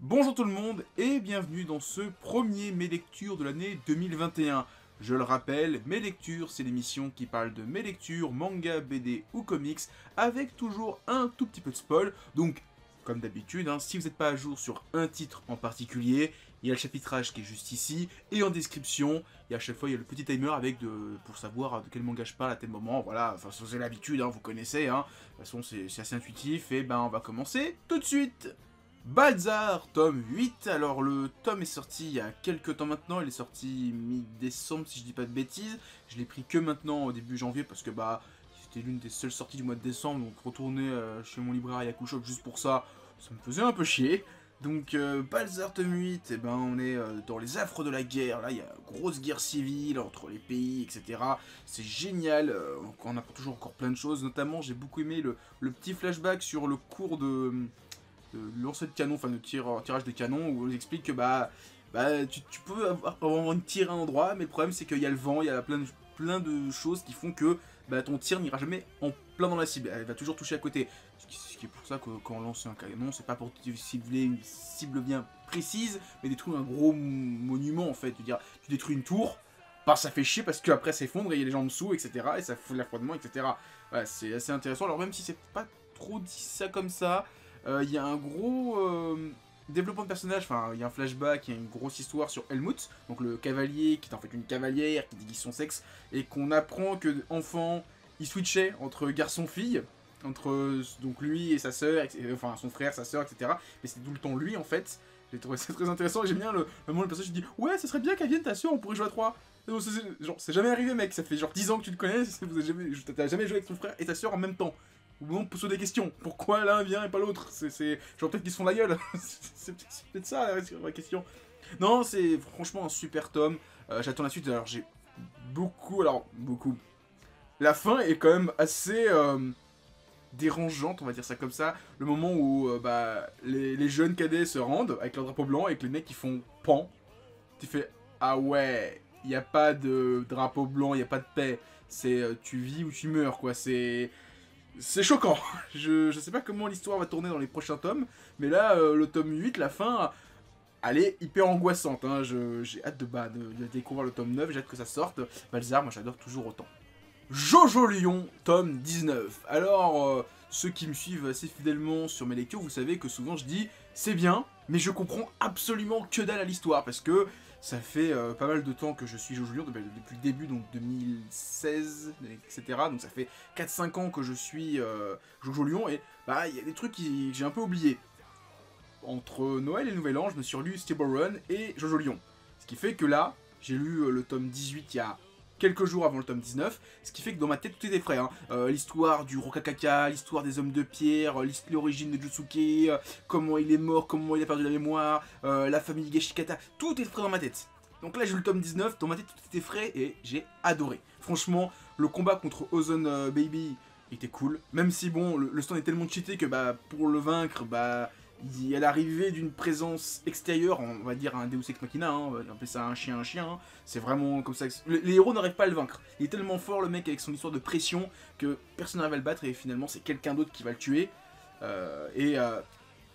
Bonjour tout le monde et bienvenue dans ce premier Mes Lectures de l'année 2021. Je le rappelle, Mes Lectures, c'est l'émission qui parle de mes lectures, manga, BD ou comics, avec toujours un tout petit peu de spoil. Donc, comme d'habitude, si vous n'êtes pas à jour sur un titre en particulier, il y a le chapitrage qui est juste ici, et en description, à chaque fois il y a le petit timer pour savoir de quel manga je parle à tel moment. Voilà, enfin c'est l'habitude, vous connaissez, de toute façon c'est assez intuitif, et on va commencer tout de suite. Balzar, tome 8. Alors le tome est sorti il y a quelques temps maintenant, il est sorti mi-décembre si je dis pas de bêtises. Je l'ai pris que maintenant au début janvier parce que c'était l'une des seules sorties du mois de décembre, donc retourner chez mon libraire à Yakushop juste pour ça, ça me faisait un peu chier. Donc Balzar tome 8, on est dans les affres de la guerre, là il y a une grosse guerre civile entre les pays, etc. C'est génial, on apprend toujours encore plein de choses, notamment j'ai beaucoup aimé le petit flashback sur le cours de lancer de canon, enfin de tirage de canon, où on nous explique que tu peux avoir une tire à un endroit, mais le problème c'est qu'il y a le vent, il y a plein de choses qui font que ton tir n'ira jamais en plein dans la cible, elle va toujours toucher à côté. Ce qui est pour ça que quand on lance un canon, c'est pas pour cibler une cible bien précise, mais détruire un gros monument en fait. Tu détruis une tour, ça fait chier parce qu'après ça s'effondre et il y a les gens en dessous, etc. Et ça fout de l'affrontement, etc. Voilà, c'est assez intéressant. Alors même si c'est pas trop dit ça comme ça, il y a un gros développement de personnage, enfin il y a un flashback, il y a une grosse histoire sur Helmut, donc le cavalier qui est en fait une cavalière qui déguise son sexe, et qu'on apprend que enfant il switchait entre garçon-fille, entre donc lui et sa sœur, enfin son frère, sa sœur, etc. Mais c'était tout le temps lui en fait. J'ai trouvé ça très intéressant et j'aime bien le moment où le personnage dit ouais, ça serait bien qu'elle vienne ta sœur, on pourrait jouer à 3. Genre, c'est jamais arrivé mec, ça fait genre 10 ans que tu te connais, t'as jamais joué avec ton frère et ta sœur en même temps. Ou bon, pose des questions. Pourquoi l'un vient et pas l'autre? Genre peut-être qu'ils se font la gueule. C'est peut-être ça la question. Non, c'est franchement un super tome. J'attends la suite. Alors j'ai beaucoup. La fin est quand même assez dérangeante, on va dire ça comme ça. Le moment où les jeunes cadets se rendent avec leur drapeau blanc et que les mecs ils font pan. Tu fais ah ouais, il n'y a pas de drapeau blanc, il n'y a pas de paix. C'est tu vis ou tu meurs quoi. C'est choquant. Je sais pas comment l'histoire va tourner dans les prochains tomes, mais là, le tome 8, la fin, elle est hyper angoissante. J'ai hâte de découvrir le tome 9, j'ai hâte que ça sorte. Balzar, moi j'adore toujours autant. Jojo Lion, tome 19. Alors, ceux qui me suivent assez fidèlement sur mes lectures, vous savez que souvent je dis c'est bien, mais je comprends absolument que dalle à l'histoire, parce que ça fait pas mal de temps que je suis Jojo Lion, depuis le début, donc 2016, etc. Donc ça fait 4-5 ans que je suis Jojo Lion, et il y a des trucs que j'ai un peu oubliés. Entre Noël et le Nouvel An, je me suis relu Stable Run et Jojo Lion. Ce qui fait que là, j'ai lu le tome 18 il y a quelques jours avant le tome 19, ce qui fait que dans ma tête tout était frais. L'histoire du Rokakaka, l'histoire des hommes de pierre, l'origine de Jutsuke, comment il est mort, comment il a perdu la mémoire, la famille Higashikata, tout est frais dans ma tête. Donc là j'ai lu le tome 19, dans ma tête tout était frais et j'ai adoré. Franchement, le combat contre Ozone Baby était cool, même si bon, le stand est tellement cheaté que pour le vaincre, il y a l'arrivée d'une présence extérieure, on va dire un Deus Ex Machina, on va appeler ça un chien, c'est vraiment comme ça. Les héros n'arrivent pas à le vaincre. Il est tellement fort le mec avec son histoire de pression que personne n'arrive à le battre et finalement c'est quelqu'un d'autre qui va le tuer.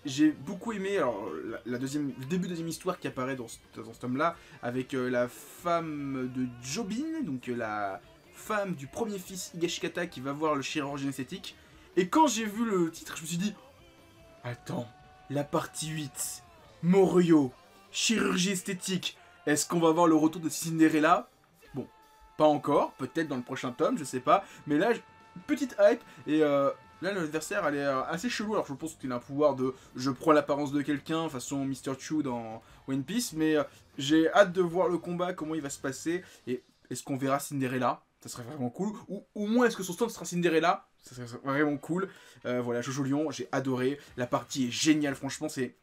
J'ai beaucoup aimé alors, le début de deuxième histoire qui apparaît dans ce tome-là, avec la femme de Jobin, donc la femme du premier fils Higashikata qui va voir le chirurgien esthétique. Et quand j'ai vu le titre, je me suis dit, attends, la partie 8, Morio, chirurgie esthétique, est-ce qu'on va voir le retour de Cinderella? Bon, pas encore, peut-être dans le prochain tome, je sais pas, mais là, petite hype, et là l'adversaire elle est assez chelou, alors je pense qu'il a un pouvoir de je prends l'apparence de quelqu'un, façon Mr. Chu dans One Piece, mais j'ai hâte de voir le combat, comment il va se passer, et est-ce qu'on verra Cinderella? Ça serait vraiment cool. Ou au moins, est-ce que son stand sera Cinderella? Ça serait vraiment cool. Voilà, Jojo Lion, j'ai adoré. La partie est géniale, franchement, c'est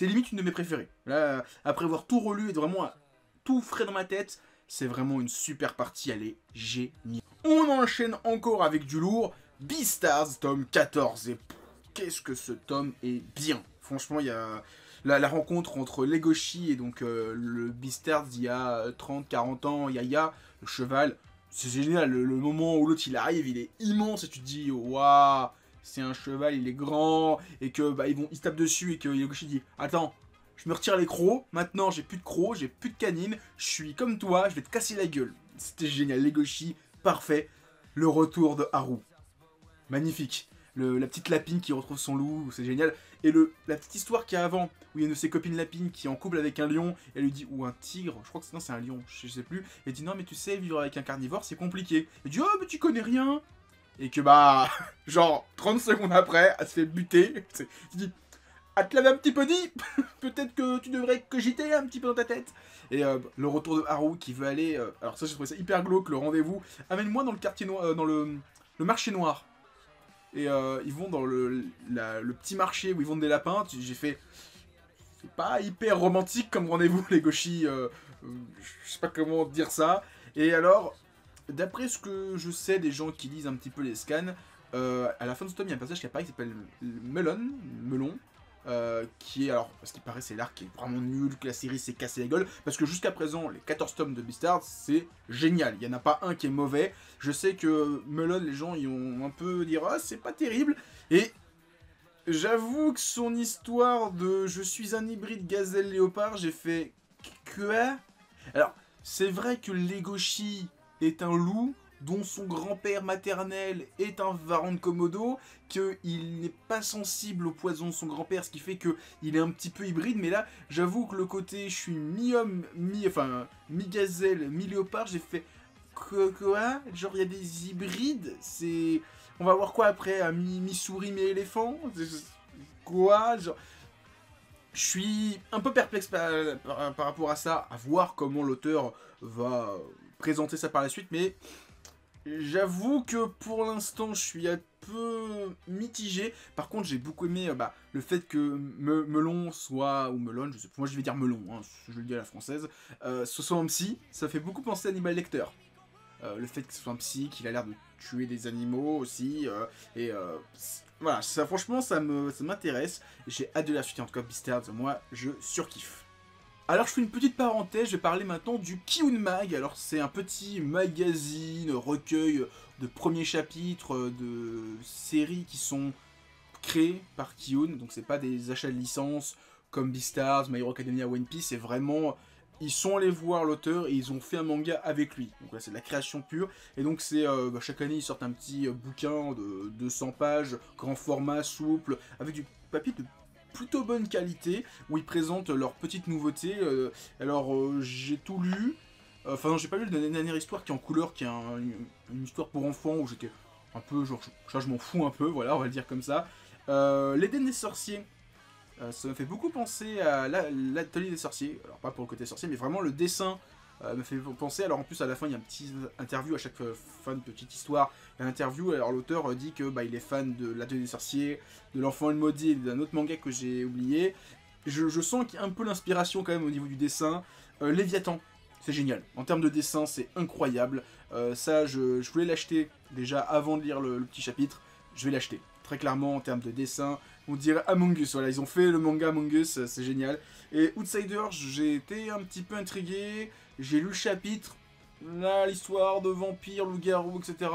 limite une de mes préférées. Là, après avoir tout relu et vraiment tout frais dans ma tête, c'est vraiment une super partie, elle est géniale. On enchaîne encore avec du lourd. Beastars, tome 14. Et qu'est-ce que ce tome est bien. Franchement, il y a la rencontre entre Legoshi et donc le Beastars d'il y a 30-40 ans, Yaya, le cheval. C'est génial, le moment où l'autre il arrive, il est immense et tu te dis waouh, c'est un cheval, il est grand et que ils se tapent dessus et que Yogoshi dit attends, je me retire les crocs, maintenant j'ai plus de crocs, j'ai plus de canines, je suis comme toi, je vais te casser la gueule. C'était génial, Legoshi, parfait. Le retour de Haru, magnifique. La petite lapine qui retrouve son loup, c'est génial. Et la petite histoire qu'il y a avant, où il y a une de ses copines lapines qui est en couple avec un lion, et elle lui dit, ou un tigre, je crois que c'est un lion, je sais plus. Et elle dit, non mais tu sais, vivre avec un carnivore c'est compliqué. Elle dit, oh mais tu connais rien. Et que bah, genre 30 secondes après, elle se fait buter. Tu dis, ah, te l'avais un petit peu dit. Peut-être que tu devrais cogiter un petit peu dans ta tête. Et le retour de Haru qui veut aller... alors ça, j'ai trouvé ça hyper glauque, le rendez-vous. Amène-moi dans le quartier noir, dans le marché noir. Et ils vont dans le petit marché où ils vendent des lapins. J'ai fait... C'est pas hyper romantique comme rendez-vous, les Goshi. Je sais pas comment dire ça. Et alors, d'après ce que je sais des gens qui lisent un petit peu les scans, à la fin de ce tome, il y a un passage qui apparaît qui s'appelle Melon. Qui est, alors, parce qu'il paraît, c'est l'arc qui est vraiment nul, que la série s'est cassée la gueule, parce que jusqu'à présent, les 14 tomes de Beastars, c'est génial, il n'y en a pas un qui est mauvais. Je sais que Melon, les gens, ils ont un peu dit, ah, c'est pas terrible, et j'avoue que son histoire de je suis un hybride gazelle-léopard, j'ai fait, quoi? Alors, c'est vrai que Legoshi est un loup, dont son grand-père maternel est un varan de Komodo, qu'il n'est pas sensible au poison de son grand-père, ce qui fait qu'il est un petit peu hybride, mais là, j'avoue que le côté je suis mi-homme, mi-gazelle, mi-léopard, j'ai fait quoi? Genre il y a des hybrides, c'est... On va voir quoi après? Mi-souris, mi-éléphant? Quoi? Genre... Je suis un peu perplexe par rapport à ça, à voir comment l'auteur va présenter ça par la suite, mais... J'avoue que pour l'instant, je suis un peu mitigé. Par contre, j'ai beaucoup aimé le fait que Melon soit, ou Melon, je sais pas, moi je vais dire Melon, hein, je le dis à la française, ce soit un psy, ça fait beaucoup penser à Hannibal Lecter. Le fait que ce soit un psy, qu'il a l'air de tuer des animaux aussi, voilà, ça, franchement, ça m'intéresse. J'ai hâte de la suite, en tout cas, Beastars, moi, je surkiffe. Alors je fais une petite parenthèse, je vais parler maintenant du Kiun Mag. Alors c'est un petit magazine, recueil de premiers chapitres de séries qui sont créées par Kiun. Donc c'est pas des achats de licence comme Beastars, My Hero Academia, One Piece. C'est vraiment... Ils sont allés voir l'auteur et ils ont fait un manga avec lui. Donc là c'est de la création pure. Et donc c'est chaque année ils sortent un petit bouquin de 200 pages, grand format, souple, avec du papier de plutôt bonne qualité, où ils présentent leurs petites nouveautés. Alors j'ai tout lu, enfin non j'ai pas lu la dernière histoire qui est en couleur, qui est une histoire pour enfants, où j'étais un peu, genre je m'en fous un peu, voilà on va le dire comme ça. L'Éden des sorciers, ça me fait beaucoup penser à l'atelier des sorciers, alors pas pour le côté sorcier, mais vraiment le dessin me fait penser. Alors en plus à la fin il y a un petit interview à chaque fin de petite histoire, il y a une interview, alors l'auteur dit que il est fan de l'atelier des sorciers, de l'enfant et le maudit et d'un autre manga que j'ai oublié. Je sens qu'il y a un peu l'inspiration quand même au niveau du dessin. Léviathan, c'est génial, en termes de dessin c'est incroyable. Ça je voulais l'acheter déjà avant de lire le petit chapitre, je vais l'acheter. Très clairement en termes de dessin, on dirait Among Us, voilà, ils ont fait le manga Among Us, c'est génial. Et Outsider, j'ai été un petit peu intrigué, j'ai lu le chapitre, là l'histoire de vampires, loups-garous, etc.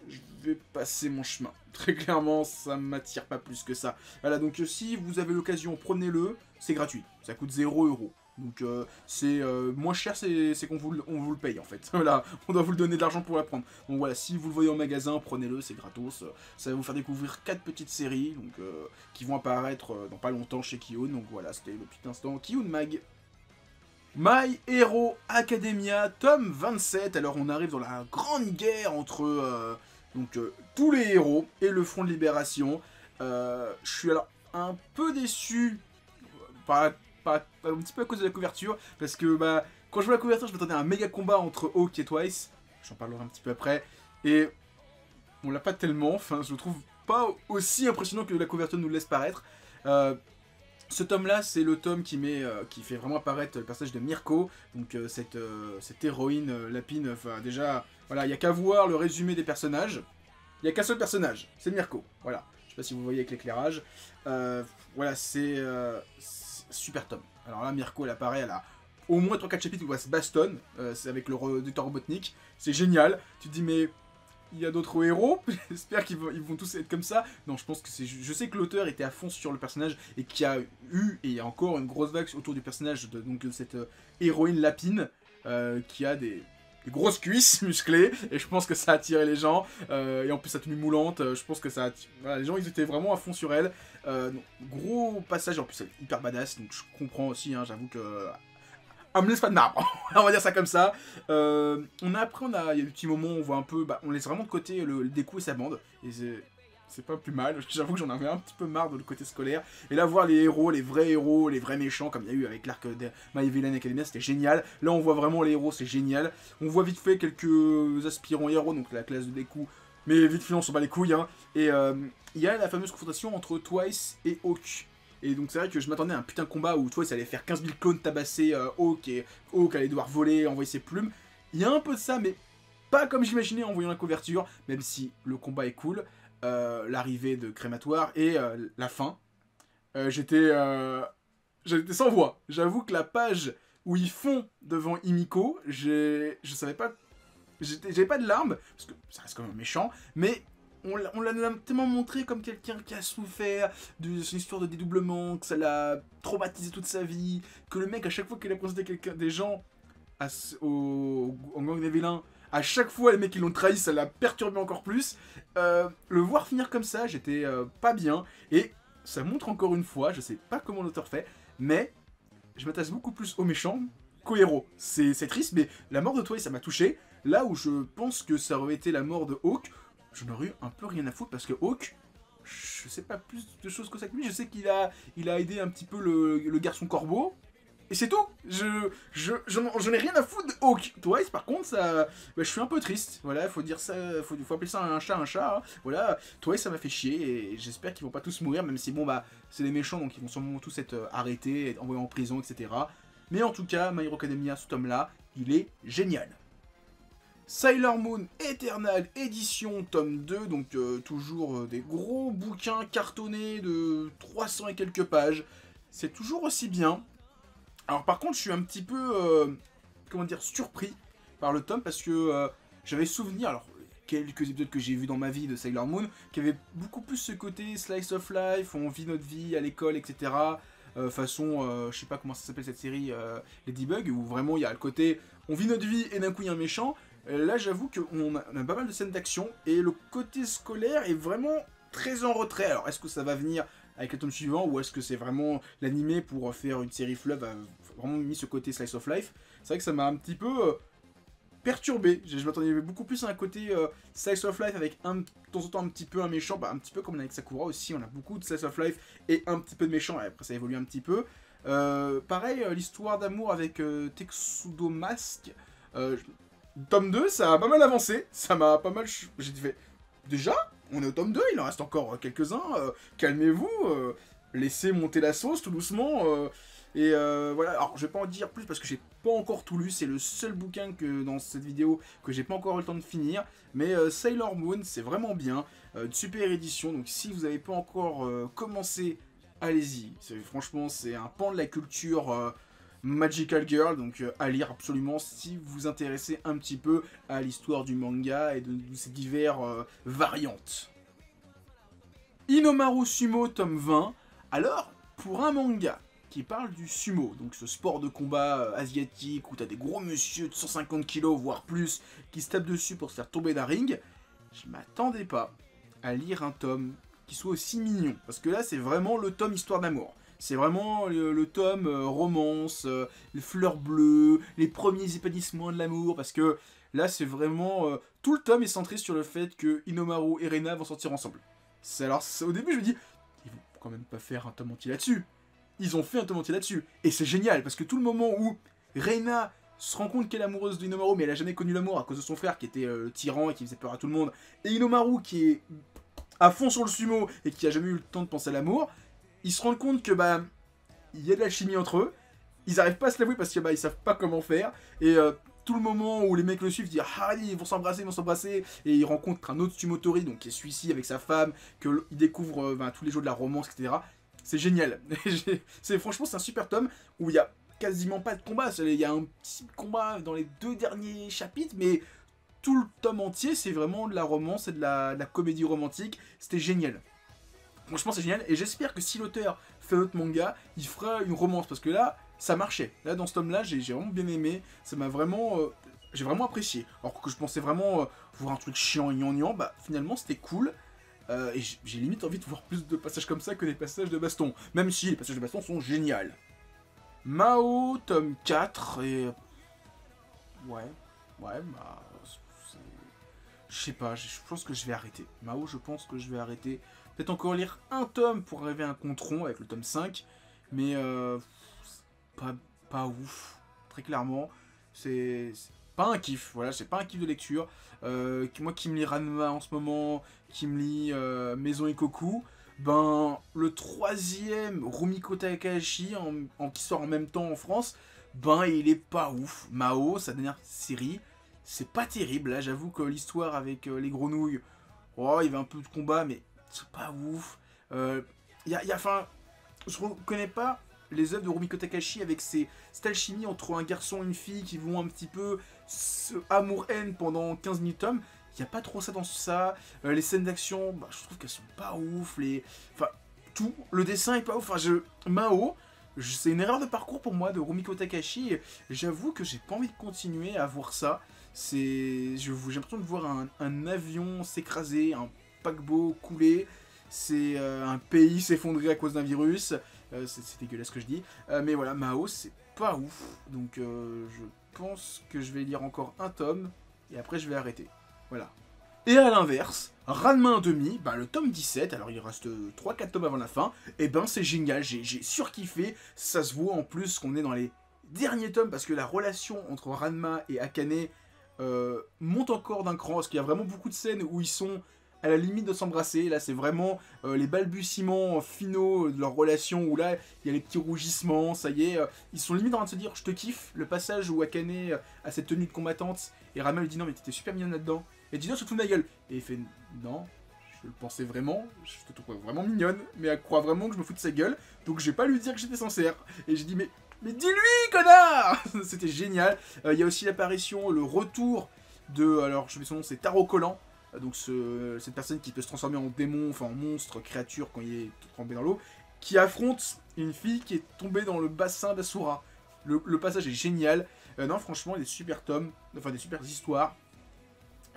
Je vais passer mon chemin. Très clairement, ça m'attire pas plus que ça. Voilà, donc si vous avez l'occasion, prenez-le, c'est gratuit, ça coûte 0 €. Donc c'est moins cher, c'est qu'on vous le paye en fait. Voilà, on doit vous le donner de l'argent pour la prendre. Donc voilà, si vous le voyez en magasin, prenez-le, c'est gratos. Ça va vous faire découvrir 4 petites séries donc, qui vont apparaître dans pas longtemps chez Kiun. Donc voilà, c'était le petit instant Kiun Mag. My Hero Academia, tome 27. Alors on arrive dans la grande guerre entre tous les héros et le Front de Libération. Je suis alors un peu déçu par un petit peu à cause de la couverture, parce que quand je vois la couverture, je m'attendais à un méga combat entre Hawk et Twice, j'en parlerai un petit peu après, et on l'a pas tellement, enfin je le trouve pas aussi impressionnant que la couverture nous le laisse paraître. Ce tome-là, c'est le tome qui fait vraiment apparaître le personnage de Mirko, donc cette héroïne lapine. Enfin déjà, voilà, il n'y a qu'à voir le résumé des personnages, il n'y a qu'un seul personnage, c'est Mirko, voilà. Je sais pas si vous voyez avec l'éclairage, voilà, c'est super tome. Alors là, Mirko, elle apparaît, elle a au moins 3-4 chapitres où elle se bastonne, c'est avec le Dr Robotnik, c'est génial. Tu te dis, mais il y a d'autres héros. J'espère ils vont tous être comme ça. Non, je pense que c'est... Je sais que l'auteur était à fond sur le personnage et qu'il y a eu, et il y a encore une grosse vague autour du personnage de cette héroïne lapine qui a des grosses cuisses musclées, et je pense que ça a attiré les gens, et en plus sa tenue moulante, je pense que ça a voilà, les gens ils étaient vraiment à fond sur elle, donc, gros passage, en plus elle est hyper badass, donc je comprends aussi, hein, j'avoue que... Ah, me laisse pas de marbre, on va dire ça comme ça. Il y a des petits moments où on voit un peu, on laisse vraiment de côté le Deku et sa bande, et c'est pas plus mal, j'avoue que j'en avais un petit peu marre de le côté scolaire. Et là, voir les héros, les vrais méchants, comme il y a eu avec l'arc de My Villain Academia, c'était génial. Là, on voit vraiment les héros, c'est génial. On voit vite fait quelques aspirants héros, donc la classe de Deku, mais vite fait, on s'en bat les couilles. Hein. Et il y a la fameuse confrontation entre Twice et Hawk. Et donc c'est vrai que je m'attendais à un putain de combat où Twice allait faire 15 000 clones tabasser Hawk, et Hawk allait devoir voler, envoyer ses plumes. Il y a un peu de ça, mais pas comme j'imaginais en voyant la couverture, même si le combat est cool. L'arrivée de Crématoire et la fin. J'étais sans voix. J'avoue que la page où ils font devant Himiko, je savais pas... J'avais pas de larmes, parce que ça reste quand même méchant, mais on l'a tellement montré comme quelqu'un qui a souffert de son histoire de dédoublement, que ça l'a traumatisé toute sa vie, que le mec, à chaque fois qu'il a présenté des gens en gang des vilains, à chaque fois, les mecs qui l'ont trahi, ça l'a perturbé encore plus. Le voir finir comme ça, j'étais pas bien. Et ça montre encore une fois, je sais pas comment l'auteur fait, mais je m'attache beaucoup plus aux méchants qu'aux héros. C'est triste, mais la mort de Twice, ça m'a touché. Là où je pense que ça aurait été la mort de Hawk, je n'aurais eu un peu rien à foutre, parce que Hawk, je sais pas plus de choses que ça que lui. Je sais qu'il a aidé un petit peu le garçon corbeau. Et c'est tout. J'en ai rien à foutre de Hawk. Twice, par contre, ça, je suis un peu triste. Voilà, faut dire ça, faut appeler ça un chat, hein. Voilà, Twice, ça m'a fait chier et j'espère qu'ils vont pas tous mourir, même si bon c'est les méchants, donc ils vont sûrement tous être arrêtés, envoyés en prison, etc. Mais en tout cas, My Hero Academia, ce tome-là, il est génial. Sailor Moon Eternal édition tome 2, donc toujours des gros bouquins cartonnés de 300 et quelques pages. C'est toujours aussi bien. Alors par contre, je suis un petit peu, comment dire, surpris par le tome, parce que j'avais souvenir, alors quelques épisodes que j'ai vus dans ma vie de Sailor Moon, qui avaient beaucoup plus ce côté slice of life, on vit notre vie à l'école, etc. Façon, je sais pas comment ça s'appelle cette série, Ladybug, où vraiment il y a le côté, on vit notre vie et d'un coup il y a un méchant. Là j'avoue qu'on a pas mal de scènes d'action, et le côté scolaire est vraiment très en retrait. Alors est-ce que ça va venir avec le tome suivant, ou est-ce que c'est vraiment l'animé pour faire une série fleuve, a vraiment mis ce côté slice of life? C'est vrai que ça m'a un petit peu perturbé. Je m'attendais beaucoup plus à un côté slice of life avec de temps en temps un petit peu un méchant, un petit peu comme avec Sakura aussi, on a beaucoup de slice of life et un petit peu de méchant, et après ça évolue un petit peu. Pareil, l'histoire d'amour avec Tetsudo Mask, tome 2, ça a pas mal avancé, ça m'a pas mal... J'ai fait, déjà on est au tome 2, il en reste encore quelques-uns, calmez-vous, laissez monter la sauce tout doucement, voilà. Alors je vais pas en dire plus parce que j'ai pas encore tout lu, c'est le seul bouquin que dans cette vidéo que j'ai pas encore eu le temps de finir, mais Sailor Moon c'est vraiment bien, une super édition, donc si vous n'avez pas encore commencé, allez-y, franchement c'est un pan de la culture Magical Girl, donc à lire absolument si vous vous intéressez un petit peu à l'histoire du manga et de ces diverses variantes. Inomaru Sumo tome 20, alors pour un manga qui parle du sumo, donc ce sport de combat asiatique où t'as des gros monsieur de 150 kg voire plus qui se tapent dessus pour se faire tomber d'un ring, je m'attendais pas à lire un tome qui soit aussi mignon, parce que là c'est vraiment le tome histoire d'amour. C'est vraiment le tome romance, les fleurs bleues, les premiers épanouissements de l'amour, parce que là c'est vraiment... tout le tome est centré sur le fait que Inomaru et Reina vont sortir ensemble. Alors au début je me dis, ils vont quand même pas faire un tome entier là-dessus. Ils ont fait un tome entier là-dessus. Et c'est génial, parce que tout le moment où Reina se rend compte qu'elle est amoureuse d'Inomaru, mais elle a jamais connu l'amour à cause de son frère qui était tyran et qui faisait peur à tout le monde, et Inomaru qui est à fond sur le sumo et qui a jamais eu le temps de penser à l'amour, ils se rendent compte que il y a de la chimie entre eux, ils arrivent pas à se l'avouer parce que ils savent pas comment faire, et tout le moment où les mecs le suivent, disent ah ils vont s'embrasser, et ils rencontrent un autre Sumotori, donc qui est celui-ci avec sa femme, qu'ils découvrent tous les jours de la romance, etc. C'est génial. Franchement c'est un super tome où il y a quasiment pas de combat, il y a un petit combat dans les 2 derniers chapitres, mais tout le tome entier, c'est vraiment de la romance et de la comédie romantique. C'était génial. Franchement, c'est génial. Et j'espère que si l'auteur fait un autre manga, il fera une romance. Parce que là, ça marchait. Là, dans ce tome-là, j'ai vraiment bien aimé. Ça m'a vraiment... j'ai vraiment apprécié. Alors que je pensais vraiment voir un truc chiant et gnangnan. Bah, finalement, c'était cool. Et j'ai limite envie de voir plus de passages comme ça que des passages de baston. Même si les passages de baston sont géniaux. Mao, tome 4. Et... ouais, bah... je sais pas, je pense que je vais arrêter. Mao, je pense que je vais arrêter. Peut-être encore lire un tome pour arriver à un contron avec le tome 5. Mais pas ouf. Très clairement. C'est pas un kiff. Voilà, c'est pas un kiff de lecture. Moi qui me lis Ranma en ce moment, qui me lit Maison Ikoku, ben le troisième Rumiko Takahashi qui sort en même temps en France, ben il est pas ouf. Mao, sa dernière série, c'est pas terrible. Là, j'avoue que l'histoire avec les grenouilles, oh, il y avait un peu de combat, mais c'est pas ouf. Enfin, je reconnais pas les œuvres de Rumiko Takahashi avec cette alchimie entre un garçon et une fille qui vont un petit peu amour-haine pendant 15 000 tomes. Il n'y a pas trop ça dans ça. Les scènes d'action, bah, je trouve qu'elles sont pas ouf. Enfin, tout. Le dessin est pas ouf. Enfin, Mao, c'est une erreur de parcours pour moi de Rumiko Takahashi. J'avoue que j'ai pas envie de continuer à voir ça. J'ai l'impression de voir un avion s'écraser, un paquebot couler. C'est un pays s'effondrer à cause d'un virus. C'est dégueulasse ce que je dis. Mais voilà, Mao, c'est pas ouf. Donc je pense que je vais lire encore un tome. Et après, je vais arrêter. Voilà. Et à l'inverse, Ranma 1/2, bah, le tome 17, alors il reste 3-4 tomes avant la fin. Et ben c'est génial, j'ai surkiffé. Ça se voit en plus qu'on est dans les derniers tomes. Parce que la relation entre Ranma et Akane monte encore d'un cran. Parce qu'il y a vraiment beaucoup de scènes où ils sont à la limite de s'embrasser. Là, c'est vraiment les balbutiements finaux de leur relation, où là, il y a les petits rougissements, ça y est, ils sont limite en train de se dire, je te kiffe. Le passage où Akane a cette tenue de combattante, et Ranma lui dit, non mais t'étais super mignonne là-dedans. Et il dit, non, je te fous de ma gueule. Et il fait, non, je le pensais vraiment, je te trouvais vraiment mignonne, mais elle croit vraiment que je me fous de sa gueule, donc je vais pas lui dire que j'étais sincère. Et j'ai dit, mais dis-lui, connard. C'était génial. Il y a aussi l'apparition, le retour de, alors je sais son nom, c'est Taro Collant. Donc cette personne qui peut se transformer en démon, enfin en monstre, créature quand il est trempé dans l'eau, qui affronte une fille qui est tombée dans le bassin d'Asura. Le passage est génial. Non, franchement, des super tomes, enfin des super histoires.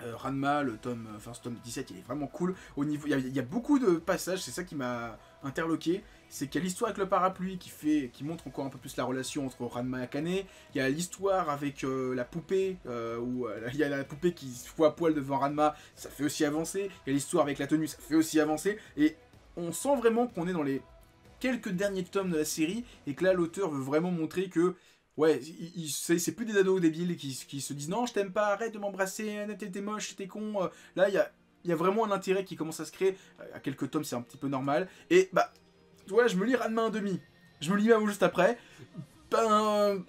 Ranma, ce tome 17, il est vraiment cool. Il y a beaucoup de passages, c'est ça qui m'a interloqué. C'est qu'il y a l'histoire avec le parapluie qui montre encore un peu plus la relation entre Ranma et Akane. Il y a l'histoire avec la poupée, où il y a la poupée qui se fout à poil devant Ranma, ça fait aussi avancer. Il y a l'histoire avec la tenue, ça fait aussi avancer. Et on sent vraiment qu'on est dans les quelques derniers tomes de la série, et que là l'auteur veut vraiment montrer que ouais, c'est plus des ados débiles qui se disent non, je t'aime pas, arrête de m'embrasser, t'es moche, t'es con. Là, il y a vraiment un intérêt qui commence à se créer. À quelques tomes, c'est un petit peu normal. Et bah, voilà, je me lis Ranma 1/2. Je me lis Mao juste après. Ben,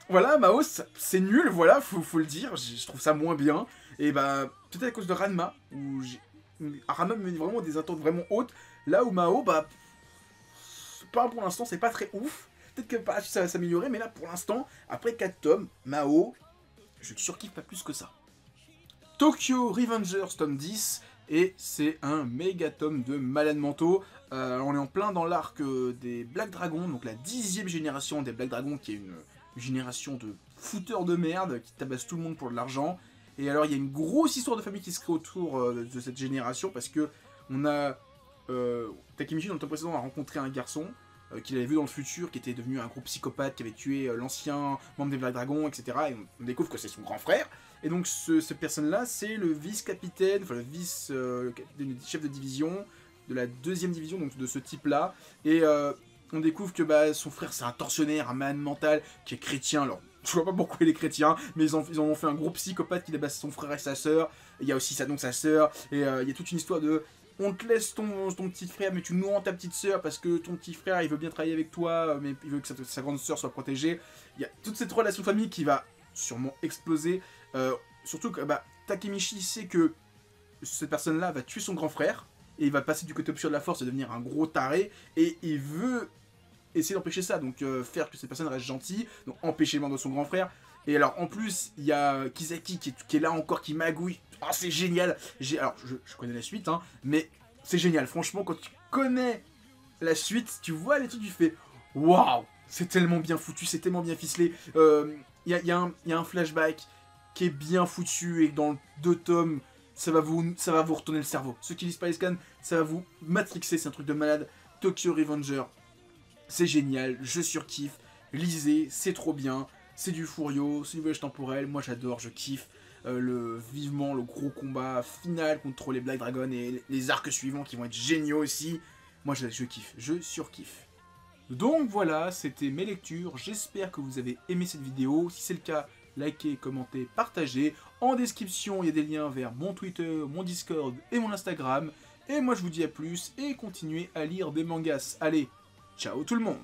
voilà, Mao, c'est nul, voilà, faut le dire. Je trouve ça moins bien. Et bah, peut-être à cause de Ranma, où Ranma me met vraiment des attentes vraiment hautes. Là où Mao, bah, pas pour l'instant, c'est pas très ouf. Peut-être que par la suite ça va s'améliorer, mais là pour l'instant, après 4 tomes, Mao, je ne surkiffe pas plus que ça. Tokyo Revengers tome 10, et c'est un méga tome de malades mentaux. On est en plein dans l'arc des Black Dragons, donc la 10e génération des Black Dragons, qui est une génération de fouteurs de merde qui tabassent tout le monde pour de l'argent. Et alors il y a une grosse histoire de famille qui se crée autour de cette génération, parce que on a Takemichi dans le tome précédent a rencontré un garçon qu'il avait vu dans le futur, qui était devenu un gros psychopathe, qui avait tué l'ancien membre des Black Dragons, etc. Et on découvre que c'est son grand frère. Et donc cette personne-là, c'est le vice-capitaine, enfin le vice-chef de division, de la 2e division, donc de ce type-là. Et on découvre que bah, son frère, c'est un tortionnaire, un malade mental, qui est chrétien. Alors, je vois pas pourquoi il est chrétien, mais ils en ont fait un gros psychopathe qui débasse son frère et sa sœur. Il y a aussi sa sœur, et il y a toute une histoire de... On te laisse ton petit frère, mais tu nous rends ta petite sœur parce que ton petit frère, il veut bien travailler avec toi, mais il veut que sa grande sœur soit protégée. Il y a toute cette relation de famille qui va sûrement exploser. Surtout que bah, Takemichi sait que cette personne-là va tuer son grand frère, et il va passer du côté obscur de la force et devenir un gros taré, et il veut essayer d'empêcher ça, donc faire que cette personne reste gentille, donc empêcher le mort de son grand frère. Et alors, en plus, il y a Kisaki qui est là encore, qui magouille. Oh, c'est génial. Alors, je connais la suite, hein, mais c'est génial. Franchement, quand tu connais la suite, tu vois les trucs, tu fais waouh, c'est tellement bien foutu, c'est tellement bien ficelé. Il y a un flashback qui est bien foutu et dans 2 tomes, ça va vous retourner le cerveau. Ceux qui lisent Spy Scan, ça va vous matrixer, c'est un truc de malade. Tokyo Revenger, c'est génial, je surkiffe. Lisez, c'est trop bien. C'est du Furio, c'est du voyage temporel, moi j'adore, je kiffe. Vivement le gros combat final contre les Black Dragons et les arcs suivants qui vont être géniaux aussi. Moi je kiffe, je surkiffe. Donc voilà, c'était mes lectures, j'espère que vous avez aimé cette vidéo. Si c'est le cas, likez, commentez, partagez. En description, il y a des liens vers mon Twitter, mon Discord et mon Instagram. Et moi je vous dis à plus et continuez à lire des mangas. Allez, ciao tout le monde!